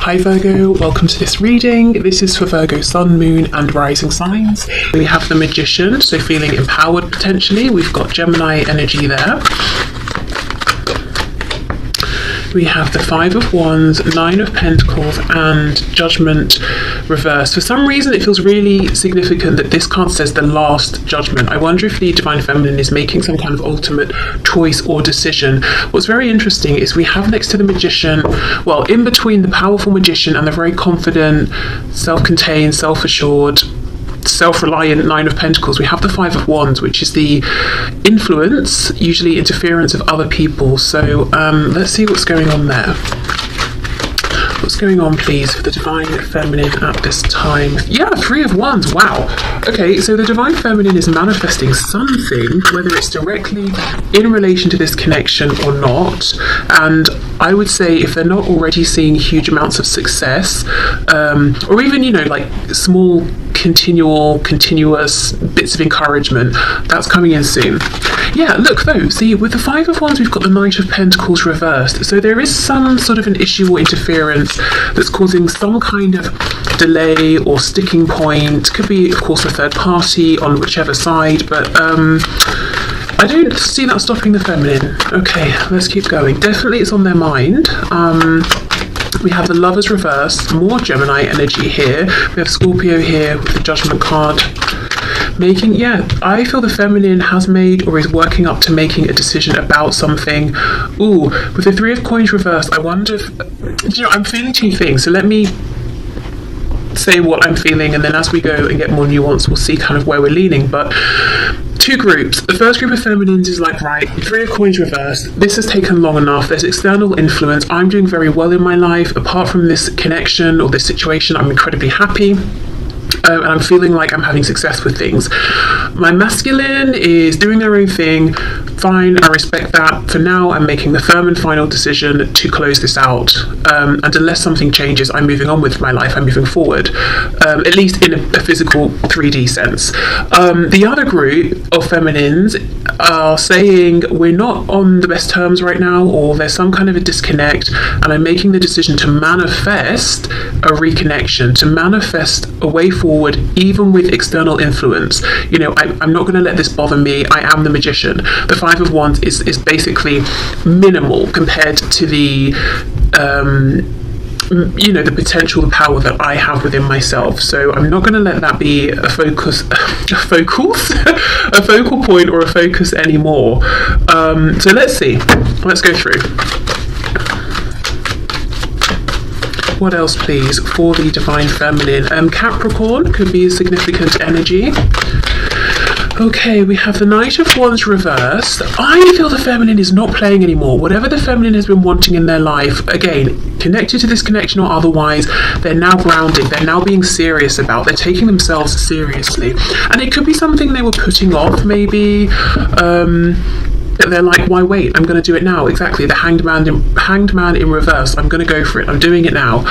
Hi Virgo, welcome to this reading. This is for Virgo Sun, Moon and Rising signs. We have the Magician, so feeling empowered potentially. We've got Gemini energy there. We have the Five of Wands, Nine of Pentacles and Judgment reversed. For some reason it feels really significant that this card says the Last Judgment. I wonder if the Divine Feminine is making some kind of ultimate choice or decision. What's very interesting is we have next to the Magician, well, in between the powerful Magician and the very confident, self-contained, self-assured, self-reliant Nine of Pentacles, we have the Five of Wands, which is the influence, usually interference of other people. So let's see what's going on there. What's going on, please, for the Divine Feminine at this time? Yeah, Three of Wands. Wow. Okay, so the Divine Feminine is manifesting something, whether it's directly in relation to this connection or not. And I would say if they're not already seeing huge amounts of success, or even, you know, like small, continuous bits of encouragement, that's coming in soon. Yeah, look though, see, with the Five of Wands, we've got the Knight of Pentacles reversed. So there is some sort of an issue or interference that's causing some kind of delay or sticking point. Could be, of course, a third party on whichever side, but I don't see that stopping the feminine. Okay, let's keep going. Definitely it's on their mind. We have the Lovers reversed, more Gemini energy here. We have Scorpio here with the Judgment card. I feel the feminine has made or is working up to making a decision about something. Ooh, with the Three of Coins reversed, I wonder if, you know, I'm feeling two things. So let me say what I'm feeling, and then as we go and get more nuance, we'll see kind of where we're leaning. But two groups. The first group of feminines is like, right, Three of Coins reversed. This has taken long enough. There's external influence. I'm doing very well in my life. Apart from this connection or this situation, I'm incredibly happy. And I'm feeling like I'm having success with things. My masculine is doing their own thing. Fine, I respect that. For now, I'm making the firm and final decision to close this out. And unless something changes, I'm moving on with my life. I'm moving forward, at least in a physical 3D sense. The other group of feminines are saying we're not on the best terms right now, or there's some kind of a disconnect, and I'm making the decision to manifest a reconnection, to manifest a way forward, even with external influence. You know, I'm not going to let this bother me. I am the Magician. The Five of Wands is basically minimal compared to the you know, the potential, the power that I have within myself. So I'm not going to let that be a focus, a focal point or a focus anymore. So let's see. Let's go through. What else, please, for the Divine Feminine? Capricorn could be a significant energy. Okay, we have the Knight of Wands reversed. I feel the feminine is not playing anymore. Whatever the feminine has been wanting in their life, again, connected to this connection or otherwise, they're now grounded. They're now being serious about. They're taking themselves seriously. And it could be something they were putting off, maybe. They're like, why wait? I'm going to do it now. Exactly. The hanged man in reverse. I'm going to go for it. I'm doing it now.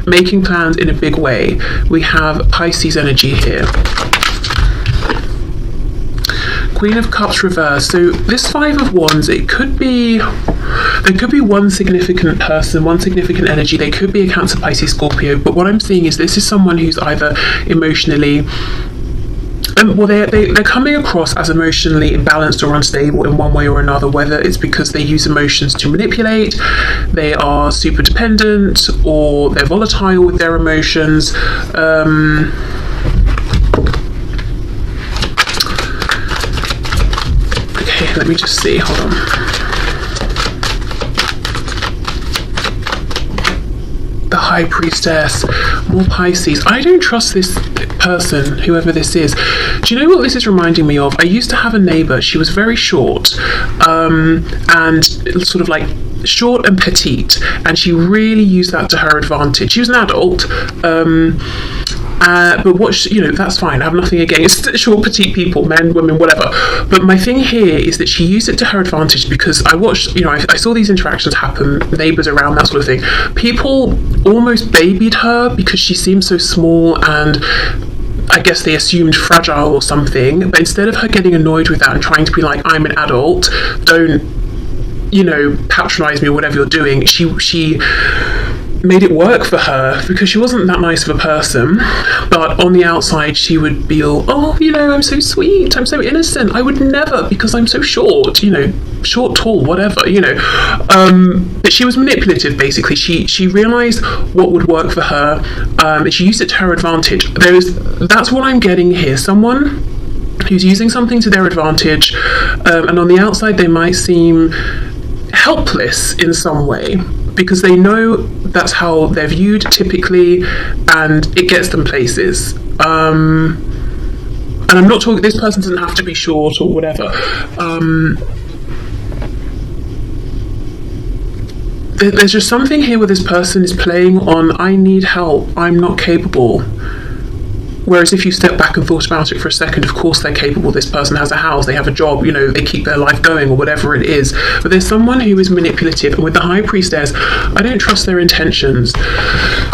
Making plans in a big way. We have Pisces energy here. Queen of Cups reversed. So this Five of Wands, there could be one significant person, one significant energy. They could be a Cancer, Pisces, Scorpio. But what I'm seeing is this is someone who's either emotionally, they're coming across as emotionally imbalanced or unstable in one way or another, whether it's because they use emotions to manipulate, they are super dependent, or they're volatile with their emotions. Okay, let me just see, hold on. The High Priestess, more Pisces. I don't trust this person, whoever this is. Do you know what this is reminding me of? I used to have a neighbour. She was very short, and sort of like short and petite, and she really used that to her advantage. She was an adult, but what you know, that's fine. I have nothing against short, petite people, men, women, whatever. But my thing here is that she used it to her advantage, because I watched, you know, I saw these interactions happen, neighbours around, that sort of thing. People almost babied her because she seemed so small, and I guess they assumed fragile or something. But instead of her getting annoyed with that and trying to be like, I'm an adult, don't, you know, patronize me or whatever you're doing, she made it work for her, because she wasn't that nice of a person, but on the outside she would be all, oh, you know, I'm so sweet, I'm so innocent, I would never, because I'm so short, you know, short, tall, whatever, you know. But she was manipulative, basically. She realised what would work for her, and she used it to her advantage. That's what I'm getting here. Someone who's using something to their advantage, and on the outside they might seem helpless in some way, because they know that's how they're viewed typically, and it gets them places. And I'm not talking, this person doesn't have to be short or whatever. There's just something here where this person is playing on, I need help, I'm not capable. Whereas if you step back and thought about it for a second, of course they're capable. This person has a house, they have a job, you know, they keep their life going or whatever it is. But there's someone who is manipulative, and with the High Priestess, I don't trust their intentions.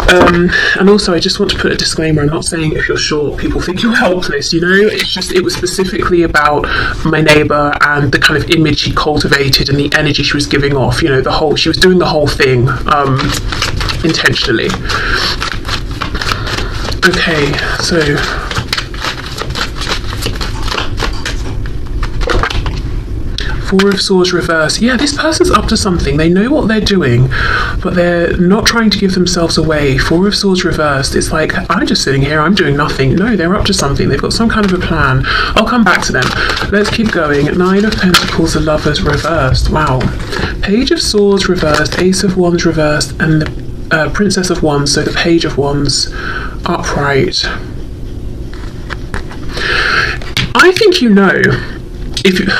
And also, I just want to put a disclaimer, I'm not saying if you're short, people think you're helpless, you know. It's just, it was specifically about my neighbour and the kind of image she cultivated and the energy she was giving off, you know, she was doing the whole thing intentionally. Okay, so Four of Swords reverse. Yeah, this person's up to something. They know what they're doing, but they're not trying to give themselves away. Four of Swords reversed. It's like, I'm just sitting here, I'm doing nothing. No, they're up to something. They've got some kind of a plan. I'll come back to them. Let's keep going. Nine of Pentacles, the Lovers reversed. Wow. Page of Swords reversed, Ace of Wands reversed, and the Princess of Wands, so the Page of Wands upright. I think you know,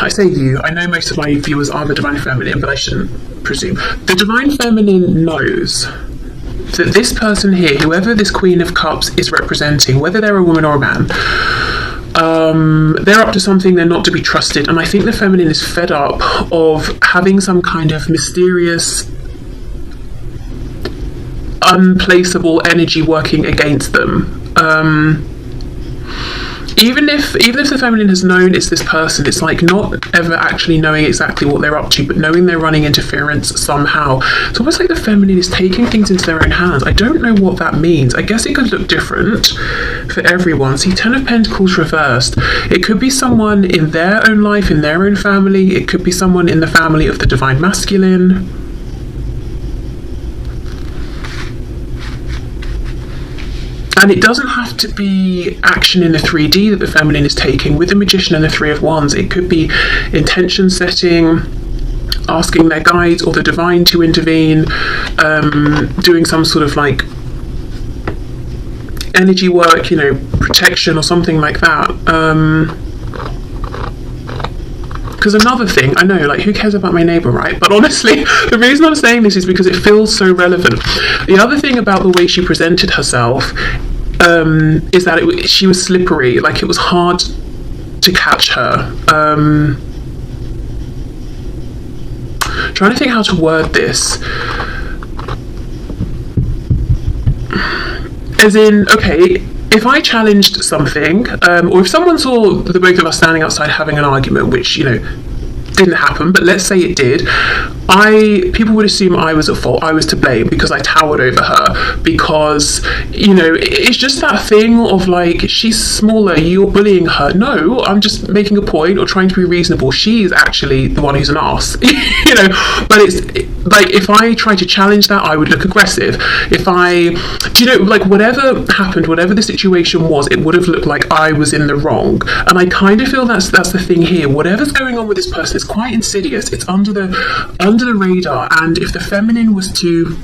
I say you, I know most of my viewers are the Divine Feminine, but I shouldn't presume. The Divine Feminine knows that this person here, whoever this Queen of Cups is representing, whether they're a woman or a man, they're up to something, they're not to be trusted, and I think the Feminine is fed up of having some kind of mysterious, unplaceable energy working against them. Even if the Feminine has known it's this person, it's like not ever actually knowing exactly what they're up to, but knowing they're running interference somehow. It's almost like the Feminine is taking things into their own hands. I don't know what that means. I guess it could look different for everyone. See, Ten of Pentacles reversed. It could be someone in their own life, in their own family. It could be someone in the family of the Divine Masculine. And it doesn't have to be action in the 3D that the Feminine is taking. With the Magician and the Three of Wands, it could be intention setting, asking their guides or the Divine to intervene, doing some sort of like energy work, you know, protection or something like that. Because another thing, I know, like, who cares about my neighbour, right? But honestly, the reason I'm saying this is because it feels so relevant. The other thing about the way she presented herself is that she was slippery, like it was hard to catch her. Trying to think how to word this. As in, okay, if I challenged something, or if someone saw the both of us standing outside having an argument, which, you know, didn't happen, but let's say it did, people would assume I was at fault, I was to blame because I towered over her, because, you know, it's just that thing of like, she's smaller, you're bullying her. No, I'm just making a point or trying to be reasonable. She's actually the one who's an arse, you know. But it's like, if I try to challenge that, I would look aggressive. If do you know, like, whatever happened, whatever the situation was, it would have looked like I was in the wrong. And I kind of feel that's the thing here. Whatever's going on with this person is quite insidious. It's under the radar, and if the Feminine was to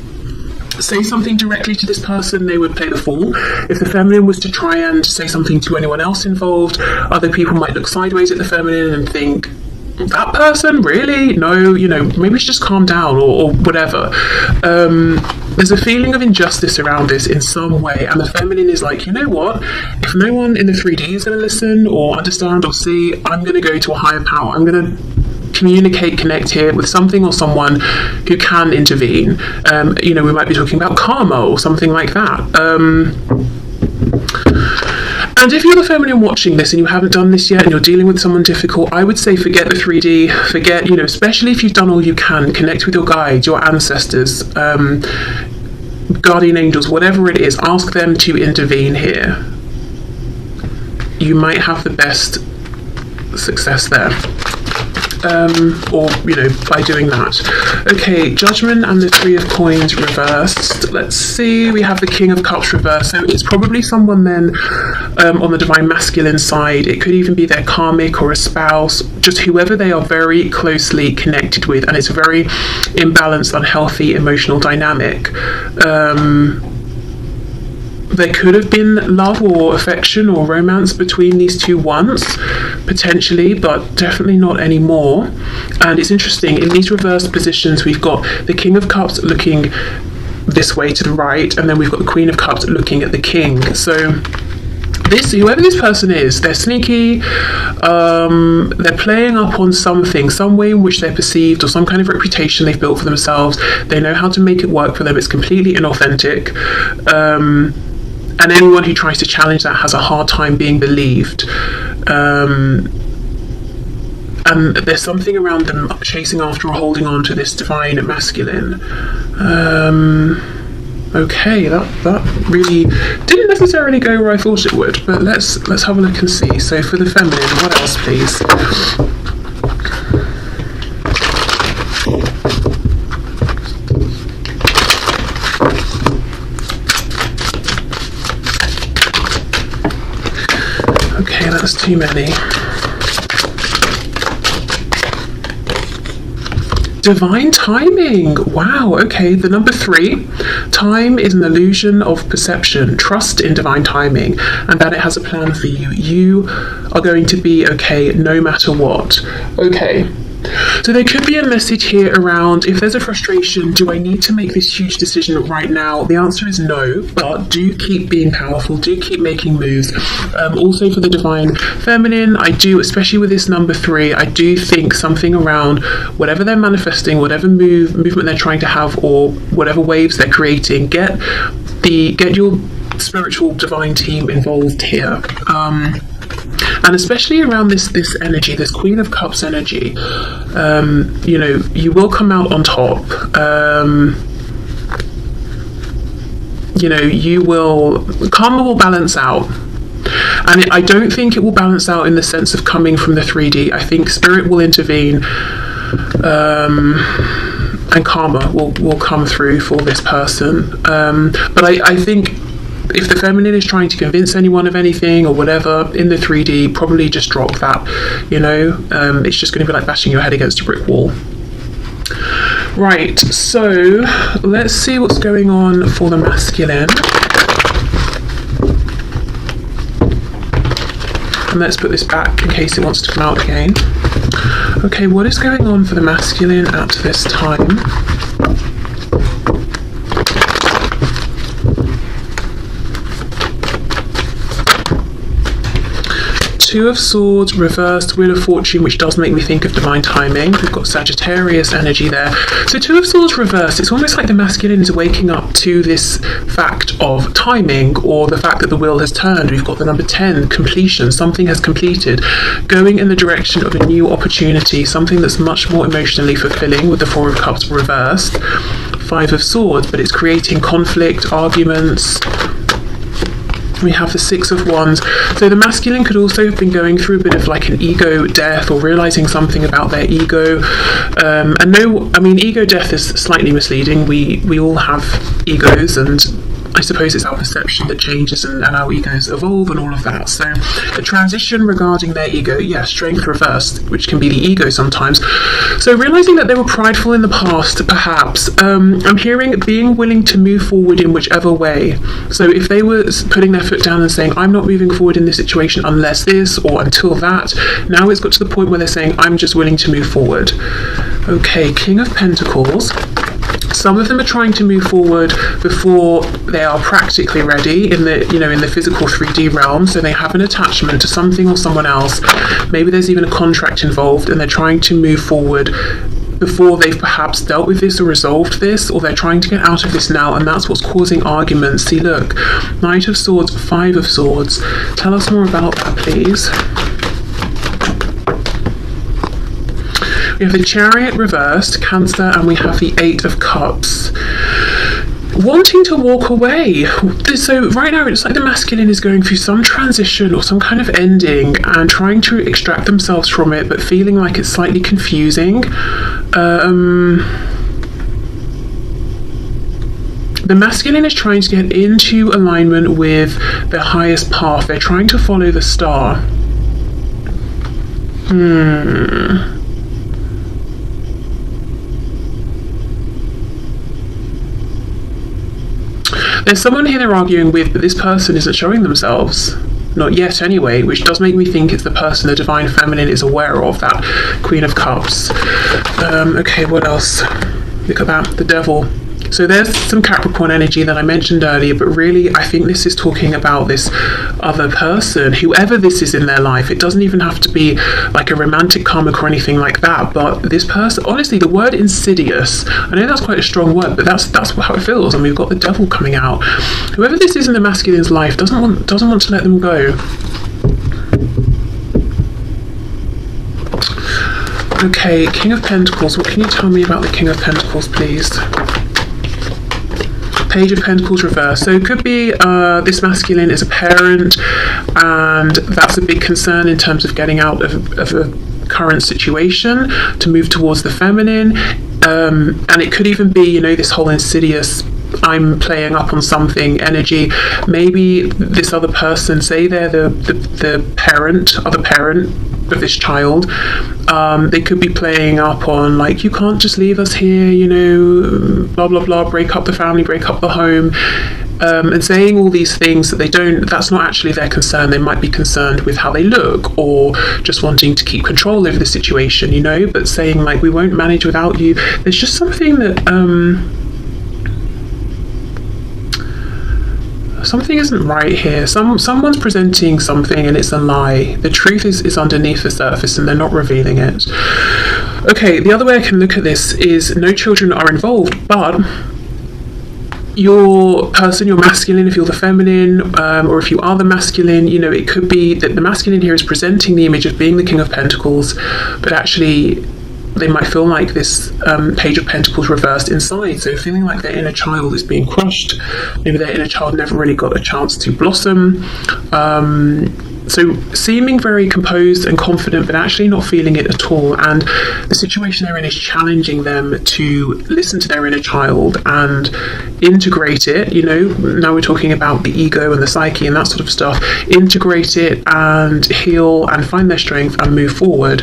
say something directly to this person, they would play the fool. If the Feminine was to try and say something to anyone else involved, other people might look sideways at the Feminine and think, that person, really? No, you know, maybe we should just calm down or whatever. There's a feeling of injustice around this in some way, and the Feminine is like, you know what, if no one in the 3D is going to listen or understand or see, I'm going to go to a higher power. I'm going to connect here with something or someone who can intervene. You know, we might be talking about karma or something like that. And if you're the Feminine watching this and you haven't done this yet and you're dealing with someone difficult, I would say forget the 3D, forget, you know, especially if you've done all you can, connect with your guides, your ancestors. guardian angels, whatever it is, ask them to intervene here. You might have the best success there. Or, you know, by doing that. Okay, Judgment and the Three of Coins reversed. Let's see, we have the King of Cups reversed. So it's probably someone then on the Divine Masculine side. It could even be their karmic or a spouse, just whoever they are very closely connected with. And it's a very imbalanced, unhealthy emotional dynamic. There could have been love or affection or romance between these two once, potentially, but definitely not anymore. And it's interesting, in these reversed positions, we've got the King of Cups looking this way to the right, and then we've got the Queen of Cups looking at the King. So whoever this person is, they're sneaky, they're playing up on something, some way in which they're perceived, or some kind of reputation they've built for themselves. They know how to make it work for them. It's completely inauthentic. And anyone who tries to challenge that has a hard time being believed. And there's something around them chasing after or holding on to this divine masculine. Okay, that really didn't necessarily go where I thought it would, but let's have a look and see. So for the feminine, what else, please? Okay, that's too many. Divine timing. Wow, okay, the number 3. Time is an illusion of perception. Trust in divine timing and that it has a plan for you. You are going to be okay no matter what. Okay. So there could be a message here around, if there's a frustration, do I need to make this huge decision right now? The answer is no, but do keep being powerful, do keep making moves. Also for the divine feminine, I do, especially with this number 3, I do think something around whatever they're manifesting, whatever movement they're trying to have, or whatever waves they're creating, get your spiritual divine team involved here. And especially around this energy, this Queen of Cups energy, you know, you will come out on top. You know, karma will balance out. And I don't think it will balance out in the sense of coming from the 3D. I think spirit will intervene, and karma will come through for this person. But I think if the feminine is trying to convince anyone of anything or whatever in the 3D, probably just drop that, you know. It's just going to be like bashing your head against a brick wall. Right, so let's see what's going on for the masculine. And let's put this back in case it wants to come out again. Okay, what is going on for the masculine at this time? Two of Swords reversed, Wheel of Fortune, which does make me think of divine timing. We've got Sagittarius energy there. So Two of Swords reversed, it's almost like the masculine is waking up to this fact of timing, or the fact that the wheel has turned. We've got the number 10, completion, something has completed, going in the direction of a new opportunity, something that's much more emotionally fulfilling, with the Four of Cups reversed. Five of Swords, but it's creating conflict, arguments. We have the Six of Wands. So the masculine could also have been going through a bit of like an ego death, or realizing something about their ego. And no, I mean, ego death is slightly misleading. We all have egos, and I suppose it's our perception that changes, and our egos evolve and all of that. So the transition regarding their ego, yeah, strength reversed, which can be the ego sometimes. So realizing that they were prideful in the past, perhaps. I'm hearing being willing to move forward in whichever way. So if they were putting their foot down and saying, I'm not moving forward in this situation unless this or until that, now it's got to the point where they're saying, I'm just willing to move forward. Okay, King of Pentacles. Some of them are trying to move forward before they are practically ready in the, you know, in the physical 3D realm. So they have an attachment to something or someone else. Maybe there's even a contract involved, and they're trying to move forward before they've perhaps dealt with this or resolved this, or they're trying to get out of this now, and that's what's causing arguments. See, look, Knight of Swords, Five of Swords. Tell us more about that, please. We have the Chariot reversed, Cancer, and we have the Eight of Cups. wanting to walk away. So right now it's like the masculine is going through some transition or some kind of ending and trying to extract themselves from it, but feeling like it's slightly confusing. The masculine is trying to get into alignment with their highest path. They're trying to follow the star. There's someone here they're arguing with, but this person isn't showing themselves. Not yet anyway, which does make me think it's the person the divine feminine is aware of, that Queen of Cups. Okay, what else? Look at that, the Devil. So there's some Capricorn energy that I mentioned earlier, but really I think this is talking about this other person, whoever this is in their life. It doesn't even have to be like a romantic karmic or anything like that, but this person, honestly, the word insidious, I know that's quite a strong word, but that's how it feels, and we've got the Devil coming out. Whoever this is in the masculine's life doesn't want to let them go. Okay, King of Pentacles. What can you tell me about the King of Pentacles, please? Page of Pentacles reverse. So it could be this masculine is a parent, and that's a big concern in terms of getting out of a current situation to move towards the feminine. And it could even be, you know, this whole insidious, I'm playing up on something energy. Maybe this other person, say they're the other parent of this child, they could be playing up on like, you can't just leave us here, you know, blah blah blah, break up the family, break up the home, and saying all these things that that's not actually their concern. They might be concerned with how they look, or just wanting to keep control over the situation, you know, but saying like, we won't manage without you. There's just something that something isn't right here. Someone's presenting something and it's a lie. The truth is underneath the surface and they're not revealing it. Okay, the other way I can look at this is no children are involved, but your person, your masculine, if you're the feminine, or if you are the masculine, you know, it could be that the masculine here is presenting the image of being the King of Pentacles, but actually they might feel like this Page of Pentacles reversed inside, so feeling like their inner child is being crushed. Maybe their inner child never really got a chance to blossom. So seeming very composed and confident, but actually not feeling it at all. And the situation they're in is challenging them to listen to their inner child and integrate it. You know, now we're talking about the ego and the psyche and that sort of stuff. Integrate it and heal and find their strength and move forward.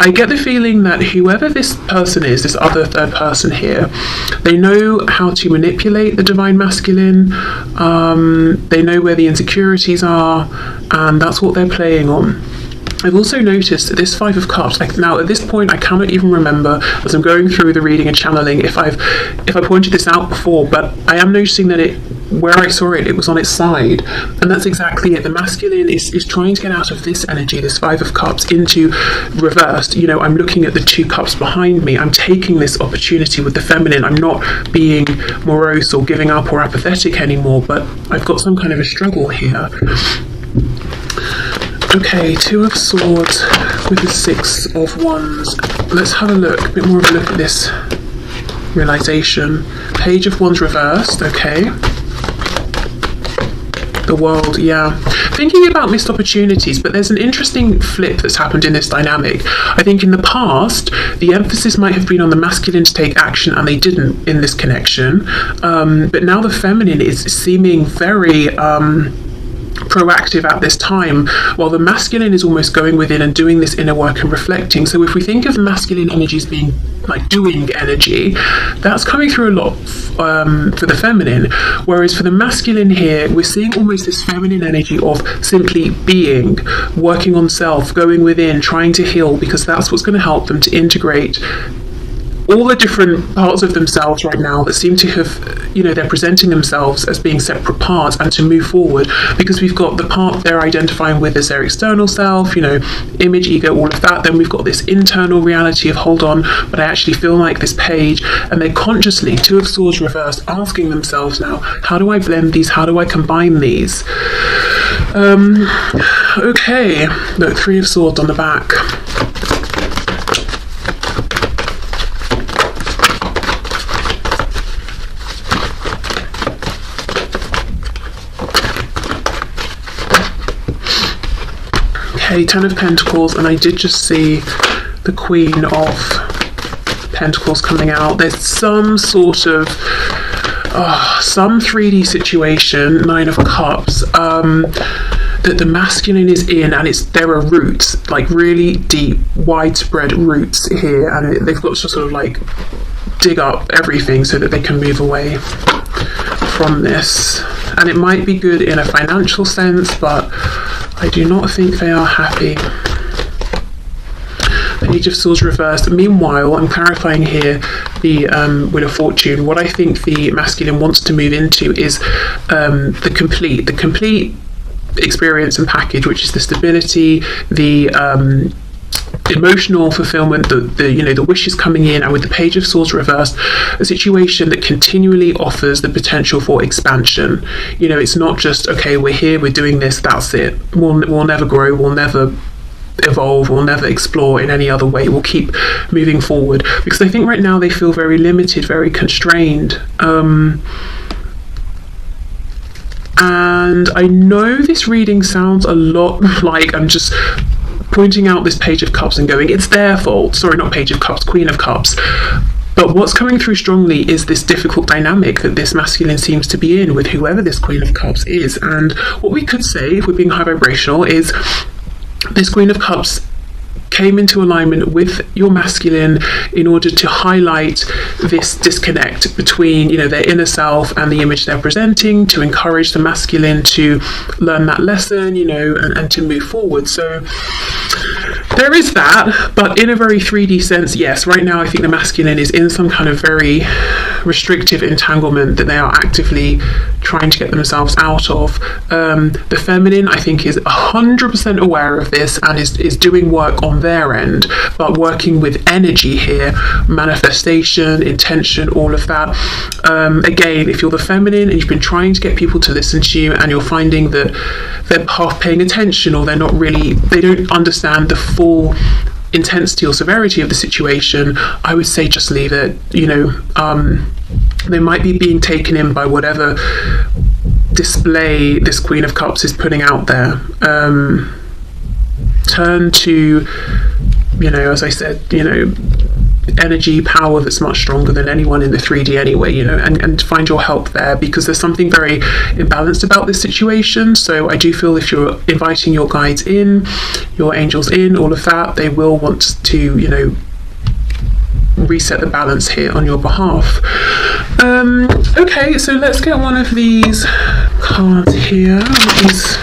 I get the feeling that whoever this person is, this other third person here, they know how to manipulate the divine masculine. They know where the insecurities are, and that's what they're playing on. I've also noticed that this Five of Cups, like now at this point I cannot even remember, as I'm going through the reading and channeling, if I pointed this out before, but I am noticing that where I saw it was on its side, and that's exactly it. The masculine is trying to get out of this energy, this Five of Cups, into reversed. You know, I'm looking at the two cups behind me. I'm taking this opportunity with the feminine. I'm not being morose or giving up or apathetic anymore, but I've got some kind of a struggle here. Okay, Two of Swords with the Six of Wands. Let's have a look, a bit more of a look at this realization. Page of Wands reversed, okay. The World, yeah. Thinking about missed opportunities, but there's an interesting flip that's happened in this dynamic. I think in the past, the emphasis might have been on the masculine to take action, and they didn't in this connection. But now the feminine is seeming very proactive at this time, while the masculine is almost going within and doing this inner work and reflecting. So if we think of masculine energies being like doing energy, that's coming through a lot for the feminine, whereas for the masculine here, we're seeing almost this feminine energy of simply being, working on self, going within, trying to heal, because that's what's going to help them to integrate all the different parts of themselves right now that seem to have, you know, they're presenting themselves as being separate parts, and to move forward, because we've got the part they're identifying with as their external self, you know, image, ego, all of that. Then we've got this internal reality of, hold on, but I actually feel like this page, and they're consciously, Two of Swords reversed, asking themselves now, how do I blend these? How do I combine these? Okay, look, Three of Swords on the back. Okay, Ten of Pentacles, and I did just see the Queen of Pentacles coming out. There's some sort of some 3D situation, Nine of Cups, that the masculine is in, and there are roots, like really deep, widespread roots here, and they've got to sort of like dig up everything so that they can move away from this. And it might be good in a financial sense, but I do not think they are happy. Page of Swords reversed. Meanwhile, I'm clarifying here the Wheel of Fortune. What I think the masculine wants to move into is the complete experience and package, which is the stability, the emotional fulfillment, the wishes coming in, and with the Page of Swords reversed, a situation that continually offers the potential for expansion. It's not just, okay, we're here, we're doing this, that's it. We'll never grow, we'll never evolve, we'll never explore in any other way. We'll keep moving forward, because I think right now they feel very limited, very constrained. And I know this reading sounds a lot like I'm just pointing out this Page of Cups and going, it's their fault. Sorry, not Page of Cups, Queen of Cups. But what's coming through strongly is this difficult dynamic that this masculine seems to be in with whoever this Queen of Cups is. And what we could say, if we're being high vibrational, is this Queen of Cups came into alignment with your masculine in order to highlight this disconnect between, their inner self and the image they're presenting, to encourage the masculine to learn that lesson, and to move forward. So there is that, but in a very 3D sense, yes, right now I think the masculine is in some kind of very restrictive entanglement that they are actively trying to get themselves out of. The feminine, I think, is 100% aware of this and is doing work on their end, but working with energy here, manifestation, intention, all of that. Again, if you're the feminine and you've been trying to get people to listen to you and you're finding that they're half paying attention, or they don't understand the full intensity or severity of the situation, I would say just leave it. They might be being taken in by whatever display this Queen of Cups is putting out there. Turn to, as I said, energy, power that's much stronger than anyone in the 3D anyway, and find your help there, because there's something very imbalanced about this situation. So I do feel if you're inviting your guides in, your angels in, all of that, they will want to, reset the balance here on your behalf. Okay, so let's get one of these cards here, these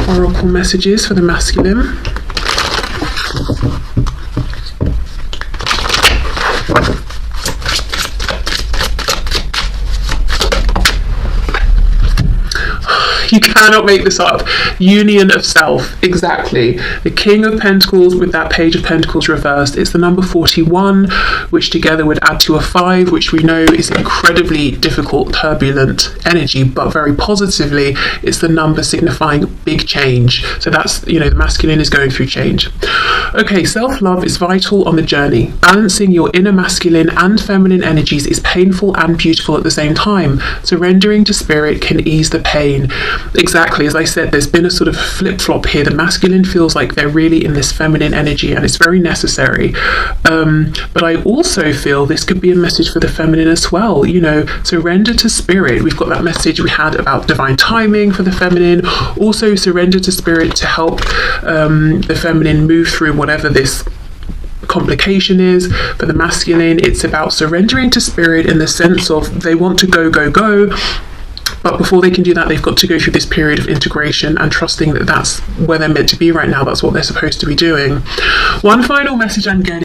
oracle messages for the masculine. You cannot make this up. Union of self, exactly. The King of Pentacles with that Page of Pentacles reversed. It's the number 41, which together would add to a 5, which we know is incredibly difficult, turbulent energy, but very positively, it's the number signifying big change. So that's, the masculine is going through change. Okay, self-love is vital on the journey. Balancing your inner masculine and feminine energies is painful and beautiful at the same time. Surrendering to spirit can ease the pain. Exactly, as I said, there's been a sort of flip-flop here. The masculine feels like they're really in this feminine energy, and it's very necessary. But I also feel this could be a message for the feminine as well. Surrender to spirit. We've got that message we had about divine timing for the feminine. Also, surrender to spirit to help the feminine move through whatever this complication is. For the masculine, it's about surrendering to spirit in the sense of they want to go, but before they can do that, they've got to go through this period of integration and trusting that that's where they're meant to be right now. That's what they're supposed to be doing. One final message I'm getting